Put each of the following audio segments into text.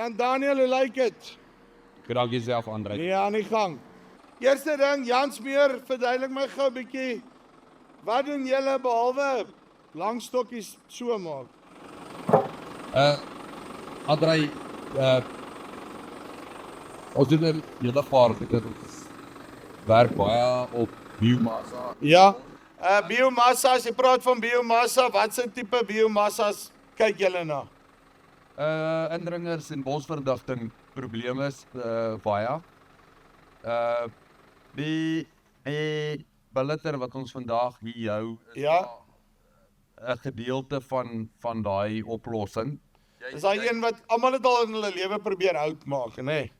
dan Daniel, hoe lyk dit? Bedank jezelf, André. Nee, aan die gang. Eerste ding, Jans Meer, verduidelik my gou 'n bietjie. Wat doen julle behalwe langstokkies so maak? André, ons doen 'n hele paar goeie. Werk baie op biomassa. Ja. Biomassa, as jy praat van biomassa, wat se tipe biomassas kyk julle na? Indringers en bosverdigting probleme is baie. Die billetter wat ons vandag hier hou is Ja. 'n gedeelte van daai oplossing. Dis daai een wat almal het al in hulle lewe probeer hout maak, nê? Nee.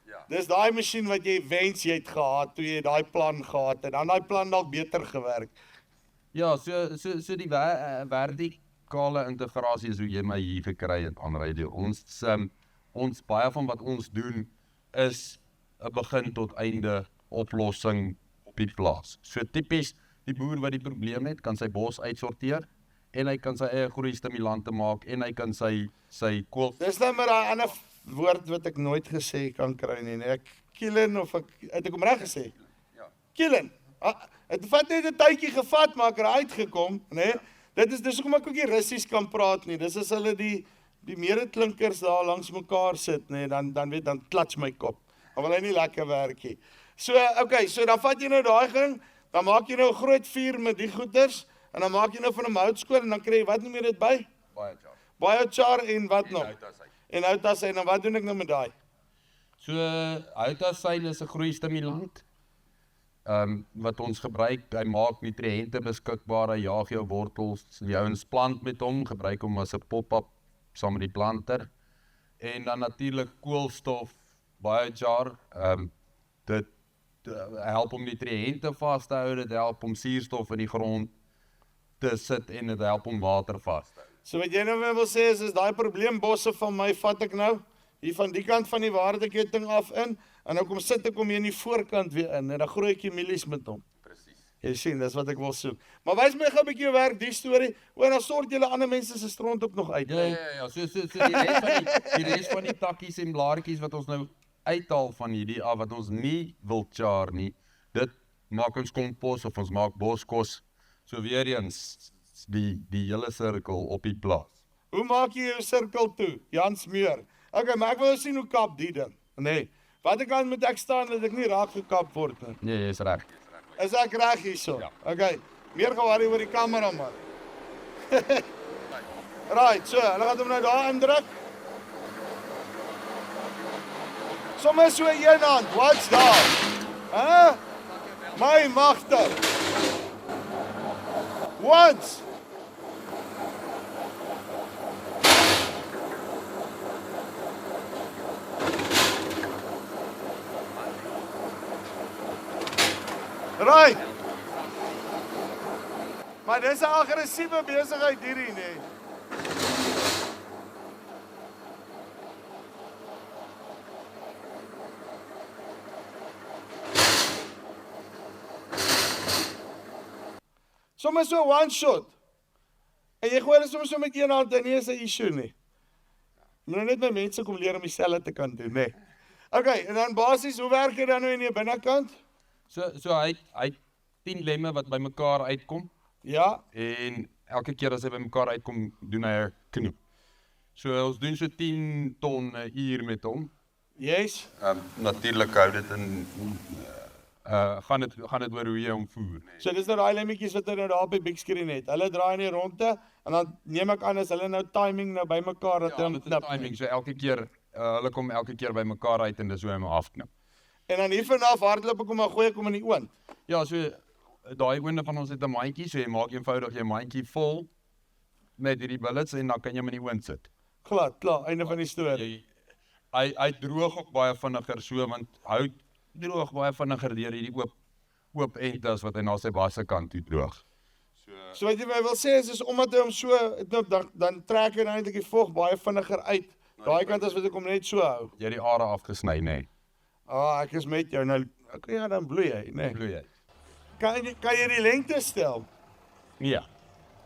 Ja. Dis daai masjien wat jy wens jy het gehad toe jy daai plan gehad het. Dan daai plan dalk beter gewerk. Ja, so die vertikale integrasie is hoe jy my hier gekry het, André. Ons baie van wat ons doen is 'n begin tot einde oplossing op die plaas. So tipies die boer wat die probleem het, kan sy bos uitsorteer en hy kan sy eie groei stimulante maak en hy kan sy kool. Dis nou maar daai ander woord wat ek nooit gesê kan kry nie. Ek killen of het ek hom reg gesê? Ja. Killen. Het vat net 'n tydjie gevat, maar ek het uitgekom, né? Dis hoekom ek ook nie Russies kan praat nie. Dis as hulle die medeklinkers daar langs mekaar sit, né, dan klats my kop. Dan wil hy nie lekker werk nie. So, okay, so dan vat jy nou daai ding, dan maak jy nou 'n groot vuur met die goeders en dan maak jy nou van 'n houtskool en dan kry jy wat noem jy dit by? Biochar en wat nog? En houtassyn, en wat doen ek nou met daai? So houtassyn is 'n groei stimulant. Wat ons gebruik, hy maak nutriënte beskikbaar, hy jaag jou wortels, die ouens plant met hom, gebruik hom as 'n pop-up saam met die planter. En dan natuurlik koolstof, biochar, dit help om nutriënte vas te hou, dit help om suurstof in die grond te sit en dit help om water vas te hou. So wat jy nou wil sê is daai probleembosse van my vat ek nou hier van die kant van die waardeketting af in en nou kom sit ek hom hier in die voorkant weer in en dan groei ek mielies met hom. Presies. Jy sien, dis wat ek wil soek. Maar wys my gou 'n bietjie werk die storie. O, dan sort julle ander mense se stront ook nog uit. Ja, so die res van die takkies en blaartjies wat ons nou uithaal van hierdie af wat ons nie wil char nie, dit maak ons kompos of ons maak boskos. So weer eens die hele sirkel op die plaas. Hoe maak jy jou sirkel toe? Jans Meer. Okay, maar ek wil sien hoe kap die ding. Nee. Watter kant moet ek staan dat ek nie raak gekap word nie? Nee, jy's reg. Is ek reg hierso? Ja. Okay. Meer geworry oor die kamera man. Right, so, hulle gaan hom nou daar indruk. Sommige so een hand, wat's daar? Hæ? My magtig. Once. Right. Maar dis 'n aggressiewe besigheid hierdie, nee. Sommige so one shot. En jy gooi hulle soms so met een hand en nie is 'n issue nie. Moet nou net my mense kom leer om dieselfde te kan doen, nee. Okay, en dan basies, hoe werk dit dan nou in die binnekant? So hy 10 lemme wat bymekaar uitkom. Ja. En elke keer as hy bymekaar uitkom, doen hy 'n knoop. So ons doen so 10 ton 'n uur met hom. Yes. Natuurlik hou dit in gaan dit oor hoe jy hom voer, nee. So dis nou daai lemmetjies wat hy nou daar op die big screen het. Hulle draai in die ronde en dan neem ek aan as hulle nou timing nou bymekaar dat Ja, hom dit is knip. timing, so elke keer hulle kom elke keer bymekaar uit en dis hoe hy hom afknip. En dan hier vanaf hardloop ek hom en gooi ek hom in die oond. Ja, so daai oonde van ons het 'n mandjie, so jy maak eenvoudig jou mandjie vol met hierdie bullets en dan kan jy hom in die oond sit. Glad, klaar, einde van die storie. Hy droog ook baie vinniger so want hout droog baie vinniger deur hierdie oop endas wat hy na sy basse kant toe droog. So wat jy my wil sê is omdat hy hom so dan trek hy eintlik die vog baie vinniger uit. Daai kant as wat ek hom net so hou. Jy het die are afgesny, nê. Nee. Ek is met jou nou. Okay, ja, dan bloei hy, nê. Bloei jy? Kan jy die lengte stel? Ja.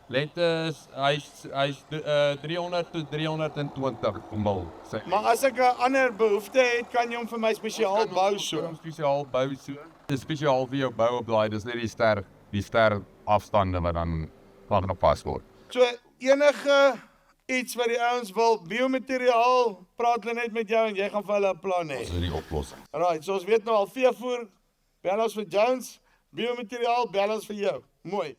Let is hy's 300 tot 320 mil. Maar as ek 'n ander behoefte het, kan jy hom vir my spesiaal bou so. Spesiaal bou so. Dis spesiaal vir jou bou op daai, dis net die ster afstande wat dan aangepas word. So enige iets wat die ouens wil, biomateriaal, praat hulle net met jou en jy gaan vir hulle 'n plan hê. Dis die oplossing. Alright, so ons weet nou al veevoer, bel ons vir Jones, biomateriaal, bel ons vir jou. Mooi.